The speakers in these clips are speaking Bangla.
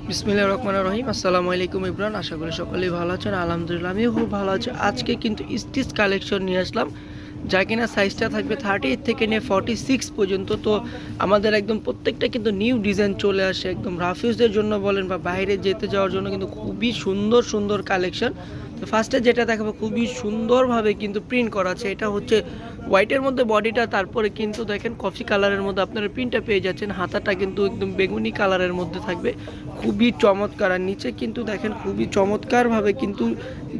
বিসমিল্লাহির রহমানির রহিম। আসসালামু আলাইকুম ইমরান, আশা করি সকলেই ভালো আছেন। আলহামদুলিল্লাহ আমিও খুব ভালো আছি। আজকে কিন্তু স্টিচ কালেকশন নিয়ে আসলাম, যা কিনা সাইজটা থাকবে 38 থেকে নিয়ে 46 পর্যন্ত। তো আমাদের একদম প্রত্যেকটা কিন্তু নিউ ডিজাইন চলে আসে, একদম রাফিউজদের জন্য বলেন বা বাইরে যেতে যাওয়ার জন্য কিন্তু খুবই সুন্দর সুন্দর কালেকশন। তো ফার্স্টে যেটা দেখাবো খুবই সুন্দরভাবে কিন্তু প্রিন্ট করা আছে, এটা হচ্ছে হোয়াইটের মধ্যে বডিটা, তারপরে কিন্তু দেখেন কফি কালারের মধ্যে আপনারা প্রিন্টটা পেয়ে যাচ্ছেন। হাতাটা কিন্তু একদম বেগুনি কালারের মধ্যে থাকবে, খুবই চমৎকার। আর নিচে কিন্তু দেখেন খুবই চমৎকারভাবে কিন্তু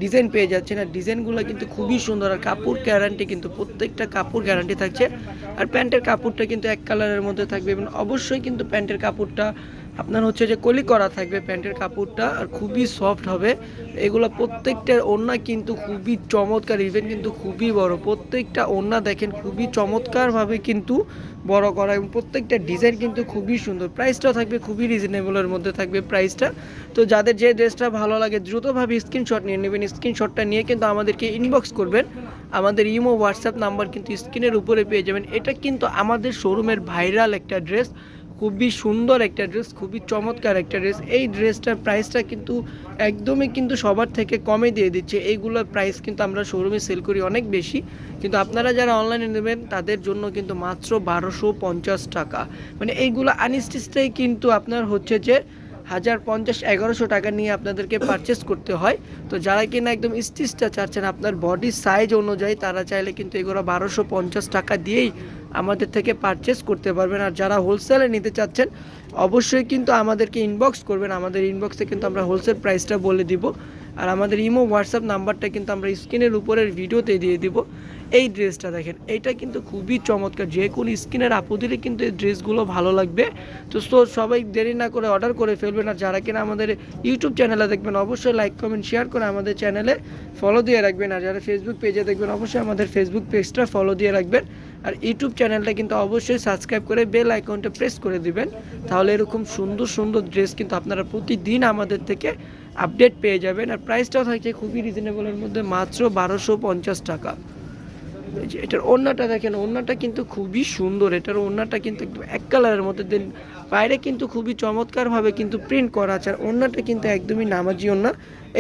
ডিজাইন পেয়ে যাচ্ছেন, আর ডিজাইনগুলো কিন্তু খুবই সুন্দর। আর কাপড় গ্যারান্টি, কিন্তু প্রত্যেকটা কাপড় গ্যারান্টি থাকছে। আর প্যান্টের কাপড়টা কিন্তু এক কালারের মধ্যে থাকবে, এবং অবশ্যই কিন্তু প্যান্টের কাপড়টা আপনার হচ্ছে যে কলি করা থাকবে প্যান্টের কাপড়টা, আর খুবই সফট হবে এগুলো। প্রত্যেকটার ওড়না কিন্তু খুবই চমৎকার, ইভেন কিন্তু খুবই বড়। প্রত্যেকটা ওড়না দেখেন খুবই চমৎকারভাবে কিন্তু বড় করা, এবং প্রত্যেকটা ডিজাইন কিন্তু খুবই সুন্দর। প্রাইসটাও থাকবে খুবই রিজনেবলের মধ্যে থাকবে প্রাইসটা। তো যাদের যে ড্রেসটা ভালো লাগে দ্রুতভাবে স্ক্রিনশট নিয়ে নেবেন। স্ক্রিনশটটা নিয়ে কিন্তু আমাদেরকে ইনবক্স করবেন। আমাদের ইমো হোয়াটসঅ্যাপ নাম্বার কিন্তু স্ক্রিনের উপরে পেয়ে যাবেন। এটা কিন্তু আমাদের শোরুমের ভাইরাল একটা ড্রেস, খুবই সুন্দর একটা ড্রেস, খুবই চমৎকার একটা ড্রেস। এই ড্রেসটার প্রাইসটা কিন্তু একদমই কিন্তু সবার থেকে কমে দিয়ে দিচ্ছে। এইগুলোর প্রাইস কিন্তু আমরা শোরুমে সেল করি অনেক বেশি, কিন্তু আপনারা যারা অনলাইনে নেবেন তাদের জন্য কিন্তু মাত্র 1250 টাকা। মানে এইগুলো আনস্টিচটাই কিন্তু আপনার হচ্ছে যে 1050-1100 টাকা নিয়ে আপনাদেরকে পারচেস করতে হয়। তো যারা কিনা একদম স্টিচটা চাচ্ছেন আপনার বডির সাইজ অনুযায়ী, তারা চাইলে কিন্তু এগুলো 1250 টাকা দিয়েই আমাদের থেকে পারচেস করতে পারবেন। আর যারা হোলসেলে নিতে চাচ্ছেন অবশ্যই কিন্তু আমাদেরকে ইনবক্স করবেন। আমাদের ইনবক্সে কিন্তু আমরা হোলসেল প্রাইসটা বলে দিব। আর আমাদের ইমো হোয়াটসঅ্যাপ নাম্বারটা কিন্তু আমরা স্ক্রিনের উপরের ভিডিওতে দিয়ে দিব। এই ড্রেসটা দেখেন, এইটা কিন্তু খুবই চমৎকার, যে কোনো স্কিনের আপু দিলে কিন্তু এই ড্রেসগুলো ভালো লাগবে। তো সবাই দেরি না করে অর্ডার করে ফেলবেন। আর যারা কিনা আমাদের ইউটিউব চ্যানেলে দেখবেন অবশ্যই লাইক কমেন্ট শেয়ার করে আমাদের চ্যানেলে ফলো দিয়ে রাখবেন। আর যারা ফেসবুক পেজে দেখবেন অবশ্যই আমাদের ফেসবুক পেজটা ফলো দিয়ে রাখবেন। আর ইউটিউব চ্যানেলটা কিন্তু অবশ্যই সাবস্ক্রাইব করে বেল আইকনটা প্রেস করে দিবেন, তাহলে এরকম সুন্দর সুন্দর ড্রেস কিন্তু আপনারা প্রতিদিন আমাদের থেকে আপডেট পেয়ে যাবেন। আর প্রাইসটাও থাকছে খুবই রিজনেবলের মধ্যে, মাত্র 1250 টাকা। এই যে এটার ওড়নাটা দেখেন, ওড়নাটা কিন্তু খুবই সুন্দর। এটার ওড়নাটা কিন্তু একদম এক কালারের মধ্যে দেন, বাইরে কিন্তু খুবই চমৎকারভাবে কিন্তু প্রিন্ট করা আছে। আর ওড়নাটা কিন্তু একদমই নামাজি ওড়না।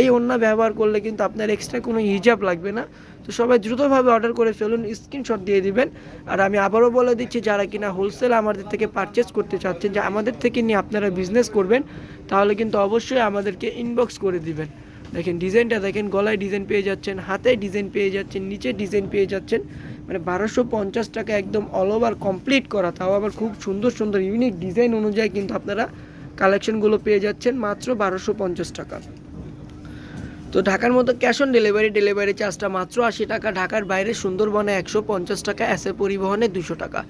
এই ওড়না ব্যবহার করলে কিন্তু আপনার এক্সট্রা কোনো হিজাব লাগবে না। তো সবাই দ্রুতভাবে অর্ডার করে ফেলুন, স্ক্রিনশট দিয়ে দিবেন। আর আমি আবারও বলে দিচ্ছি, যারা কিনা হোলসেল আমাদের থেকে পারচেস করতে চাচ্ছেন, যে আমাদের থেকে নিয়ে আপনারা বিজনেস করবেন, তাহলে কিন্তু অবশ্যই আমাদেরকে ইনবক্স করে দিবেন। দেখেন ডিজাইনটা দেখেন, গলায় ডিজাইন পেয়ে যাচ্ছেন, হাতে ডিজাইন পেয়ে যাচ্ছেন, নিচে ডিজাইন পেয়ে যাচ্ছেন। মানে 1250 টাকা একদম অল ওভার কমপ্লিট করা, তাও আবার খুব সুন্দর সুন্দর ইউনিক ডিজাইন অনুযায়ী কিন্তু আপনারা কালেকশনগুলো পেয়ে যাচ্ছেন মাত্র 1250 টাকা। তো ঢাকার মধ্যে ক্যাশ অন ডেলিভারি, ডেলিভারি চার্জটা মাত্র 80 টাকা। ঢাকার বাইরে সুন্দরবনে 150 টাকা, এসে পরিবহনে 200 টাকা।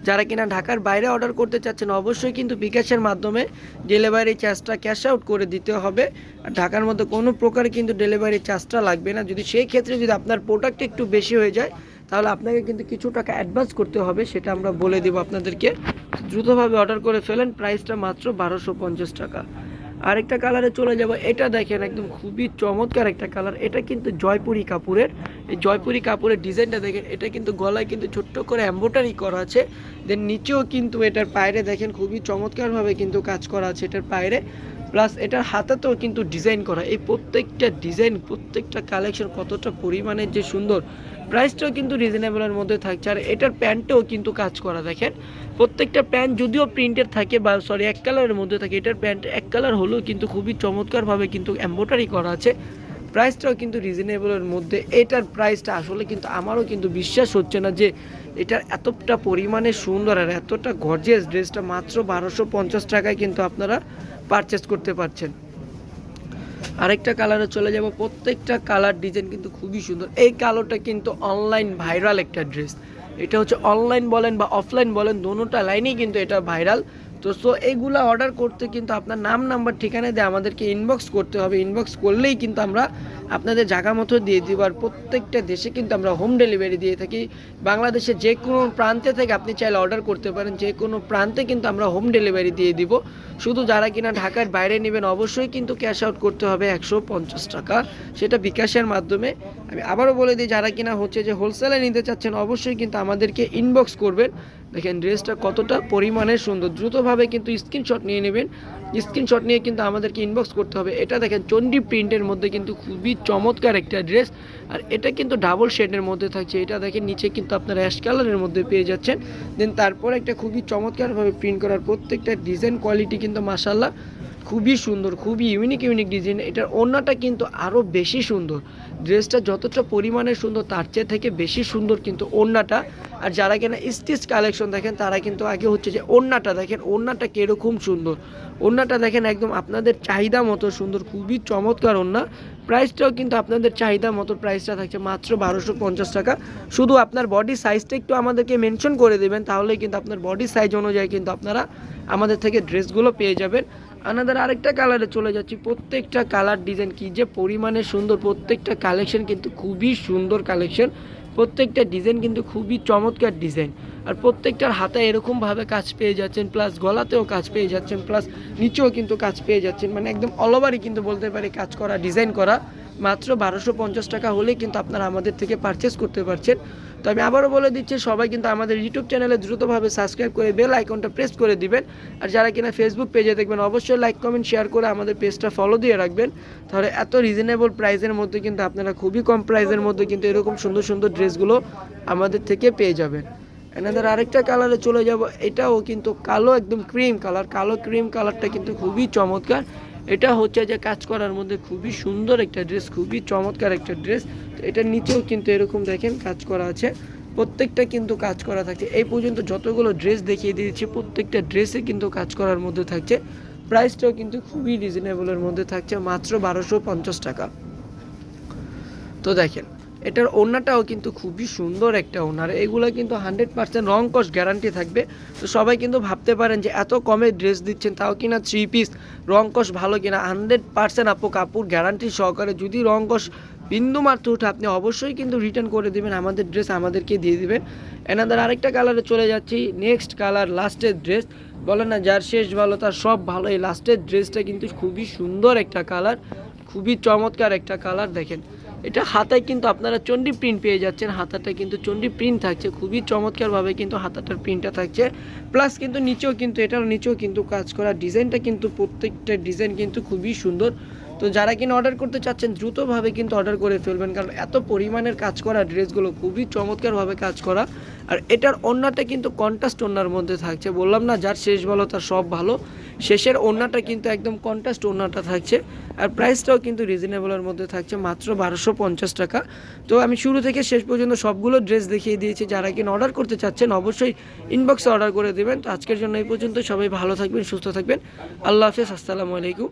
যারা কিনা ঢাকার বাইরে অর্ডার করতে চাচ্ছেন অবশ্যই কিন্তু বিকাশের মাধ্যমে ডেলিভারি চার্জটা ক্যাশ আউট করে দিতে হবে। আর ঢাকার মধ্যে কোনো প্রকার কিন্তু ডেলিভারি চার্জটা লাগবে না। যদি সেই ক্ষেত্রে যদি আপনার প্রোডাক্ট একটু বেশি হয়ে যায়, তাহলে আপনাকে কিন্তু কিছু টাকা অ্যাডভান্স করতে হবে, সেটা আমরা বলে দেবো আপনাদেরকে। দ্রুতভাবে অর্ডার করে ফেলেন, প্রাইসটা মাত্র 1250 টাকা। আরেকটা কালারে চলে যাব, এটা দেখেন একদম খুবই চমৎকার একটা কালার। এটা কিন্তু জয়পুরি কাপড়ের, এই জয়পুরি কাপড়ের ডিজাইনটা দেখেন, এটা কিন্তু গলায় কিন্তু ছোট্ট করে এমব্রয়ডারি করা আছে। দেন নিচেও কিন্তু এটার পায়রে দেখেন খুবই চমৎকারভাবে কিন্তু কাজ করা আছে এটার পায়রে, প্লাস এটার হাতাতেও কিন্তু ডিজাইন করা। এই প্রত্যেকটা ডিজাইন, প্রত্যেকটা কালেকশন কতটা পরিমাণে যে সুন্দর। প্রাইসটাও কিন্তু রিজনেবলের মধ্যে থাকছে। আর এটার প্যান্টেও কিন্তু কাজ করা দেখেন, প্রত্যেকটা প্যান্ট যদিও প্রিন্টেড থাকে বা এক কালারের মধ্যে থাকে, এটার প্যান্ট এক কালার হলেও কিন্তু খুবই চমৎকারভাবে কিন্তু এমব্রয়ডারি করা আছে। প্রাইসটাও কিন্তু রিজনেবলের মধ্যে। এটার প্রাইসটা আসলে কিন্তু আমারও কিন্তু বিশ্বাস হচ্ছে না যে এটার এতটা পরিমাণে সুন্দর আর এতটা গর্জিয়াস ড্রেসটা মাত্র 1250 টাকায় কিন্তু আপনারা পারচেস করতে পারছেন। আরেকটা কালারে চলে যাব, প্রত্যেকটা কালার ডিজাইন কিন্তু খুবই সুন্দর। এই কালোটা কিন্তু অনলাইন ভাইরাল একটা ড্রেস, এটা হচ্ছে অনলাইন বলেন বা অফলাইন বলেন দোনোটা লাইনেই কিন্তু এটা ভাইরাল। তো এইগুলা অর্ডার করতে কিন্তু আপনার নাম নাম্বার ঠিকানা দিয়ে আমাদেরকে ইনবক্স করতে হবে। ইনবক্স করলেই কিন্তু আমরা আপনাদের জায়গা মতো দিয়ে দিব। আর প্রত্যেকটা দেশে কিন্তু আমরা হোম ডেলিভারি দিয়ে থাকি। বাংলাদেশের যে কোনো প্রান্তে থেকে আপনি চাইলে অর্ডার করতে পারেন, যে কোনো প্রান্তে কিন্তু আমরা হোম ডেলিভারি দিয়ে দিব। শুধু যারা কিনা ঢাকার বাইরে নেবেন অবশ্যই কিন্তু ক্যাশ আউট করতে হবে 150 টাকা, সেটা বিকাশের মাধ্যমে। আমি আবারও বলে দিই, যারা কিনা হচ্ছে যে হোলসেলে নিতে চাচ্ছেন অবশ্যই কিন্তু আমাদেরকে ইনবক্স করবেন। দেখেন ড্রেসটা কতটা পরিমাণে সুন্দর, দ্রুতভাবে কিন্তু স্ক্রিনশট নিয়ে নেবেন। স্ক্রিনশট নিয়ে কিন্তু আমাদেরকে ইনবক্স করতে হবে। এটা দেখেন চণ্ডী প্রিন্টের মধ্যে কিন্তু খুবই চমৎকার একটা ড্রেস, আর এটা কিন্তু ডাবল শেডের মধ্যে থাকছে। এটা দেখেন নিচে কিন্তু আপনারা অ্যাশ কালারের মধ্যে পেয়ে যাচ্ছেন। দেন তারপর একটা খুবই চমৎকারভাবে প্রিন্ট করার প্রত্যেকটা ডিজাইন কোয়ালিটি কিন্তু মাশাআল্লাহ খুবই সুন্দর, খুবই ইউনিক ডিজাইন। এটার ওড়নাটা কিন্তু আরও বেশি সুন্দর। ড্রেসটা যতটা পরিমাণে সুন্দর তার চেয়ে থেকে বেশি সুন্দর কিন্তু ওড়নাটা। আর যারা কিনা স্টিচ কালেকশন দেখেন তারা কিন্তু আগে হচ্ছে যে ওড়নাটা দেখেন, ওড়নাটা কীরকম সুন্দর। ওড়নাটা দেখেন একদম আপনাদের চাহিদা মতো সুন্দর, খুবই চমৎকার ওড়না। প্রাইসটাও কিন্তু আপনাদের চাহিদা মতো প্রাইসটা থাকছে মাত্র 1250 টাকা। শুধু আপনার বডি সাইজটা একটু আমাদেরকে মেনশন করে দেবেন, তাহলেই কিন্তু আপনার বডি সাইজ অনুযায়ী কিন্তু আপনারা আমাদের থেকে ড্রেসগুলো পেয়ে যাবেন। আনাদার আরেকটা কালারে চলে যাচ্ছি। প্রত্যেকটা কালার ডিজাইন কী যে পরিমাণে সুন্দর, প্রত্যেকটা কালেকশন কিন্তু খুবই সুন্দর কালেকশন। প্রত্যেকটা ডিজাইন কিন্তু খুবই চমৎকার ডিজাইন। আর প্রত্যেকটার হাতায় এরকমভাবে কাজ পেয়ে যাচ্ছেন, প্লাস গলাতেও কাজ পেয়ে যাচ্ছেন, প্লাস নিচেও কিন্তু কাজ পেয়ে যাচ্ছেন। মানে একদম অল ওভারই কিন্তু বলতে পারি কাজ করা, ডিজাইন করা। মাত্র 1250 টাকা হলেই কিন্তু আপনারা আমাদের থেকে পারচেস করতে পারছেন। তো আমি আবারও বলে দিচ্ছি, সবাই কিন্তু আমাদের ইউটিউব চ্যানেলে দ্রুতভাবে সাবস্ক্রাইব করে বেল আইকনটা প্রেস করে দিবেন। আর যারা কিনা ফেসবুক পেজে দেখবেন অবশ্যই লাইক কমেন্ট শেয়ার করে আমাদের পেজটা ফলো দিয়ে রাখবেন। তাহলে এত রিজনেবল প্রাইসের মধ্যে কিন্তু আপনারা খুবই কম প্রাইসের মধ্যে কিন্তু এরকম সুন্দর সুন্দর ড্রেসগুলো আমাদের থেকে পেয়ে যাবেন। এনাদের আরেকটা কালারে চলে যাব। এটাও কিন্তু কালো, একদম ক্রিম কালার। কালো ক্রিম কালারটা কিন্তু খুবই চমৎকার। এটা হচ্ছে যে কাজ করার মধ্যে খুবই সুন্দর একটা ড্রেস, খুবই চমৎকার একটা ড্রেস। তো এটার নিচেও কিন্তু এরকম দেখেন কাজ করা আছে, প্রত্যেকটা কিন্তু কাজ করা থাকছে। এই পর্যন্ত যতগুলো ড্রেস দেখিয়ে দিয়েছি প্রত্যেকটা ড্রেসে কিন্তু কাজ করার মধ্যে থাকছে। প্রাইসটাও কিন্তু খুবই রিজনেবলের মধ্যে থাকছে, মাত্র 1250 টাকা। তো দেখেন এটার ওড়নাটাও কিন্তু খুবই সুন্দর একটা ওড়নার। এগুলো কিন্তু 100% রং কস গ্যারান্টি থাকবে। তো সবাই কিন্তু ভাবতে পারেন যে এত কমে ড্রেস দিচ্ছেন, তাও কিনা 3 পিস, রং কস ভালো কিনা। 100% আপু কাপড় গ্যারান্টি সহকারে। যদি রং কস বিন্দু মাত্র উঠে আপনি অবশ্যই কিন্তু রিটার্ন করে দেবেন, আমাদের ড্রেস আমাদেরকে দিয়ে দিবেন। এনাদের আরেকটা কালারে চলে যাচ্ছি। নেক্সট কালার, লাস্টের ড্রেস। বলে না যার শেষ ভালো তার সব ভালো। এই লাস্টের ড্রেসটা কিন্তু খুবই সুন্দর একটা কালার, খুবই চমৎকার একটা কালার। দেখেন এটা হাতায় কিন্তু আপনারা চণ্ডী প্রিন্ট পেয়ে যাচ্ছেন। হাতাটা কিন্তু চণ্ডী প্রিন্ট থাকছে, খুবই চমৎকারভাবে কিন্তু হাতাটার প্রিন্টটা থাকছে। প্লাস কিন্তু নিচেও কিন্তু এটার নিচেও কিন্তু কাজ করা। ডিজাইনটা কিন্তু প্রত্যেকটা ডিজাইন কিন্তু খুবই সুন্দর। তো যারা কিনা অর্ডার করতে চাচ্ছেন দ্রুতভাবে কিন্তু অর্ডার করে ফেলবেন, কারণ এত পরিমাণের কাজ করা ড্রেসগুলো খুবই চমৎকারভাবে কাজ করা। আর এটার ওড়নাটা কিন্তু কন্ট্রাস্ট ওড়নার মধ্যে থাকছে। বললাম না যার শেষ ভালো তার সব ভালো। শেষের ওড়নাটা কিন্তু একদম কন্ট্রাস্ট ওড়নাটা থাকছে। আর প্রাইসটাও কিন্তু রিজনেবলের মধ্যে থাকছে, মাত্র 1250 টাকা। তো আমি শুরু থেকে শেষ পর্যন্ত সবগুলো ড্রেস দেখিয়ে দিয়েছি। যারা কিনা অর্ডার করতে চাচ্ছেন অবশ্যই ইনবক্সে অর্ডার করে দেবেন। তো আজকের জন্য এই পর্যন্ত। সবাই ভালো থাকবেন, সুস্থ থাকবেন। আল্লাহ হাফেজ, আসসালামু আলাইকুম।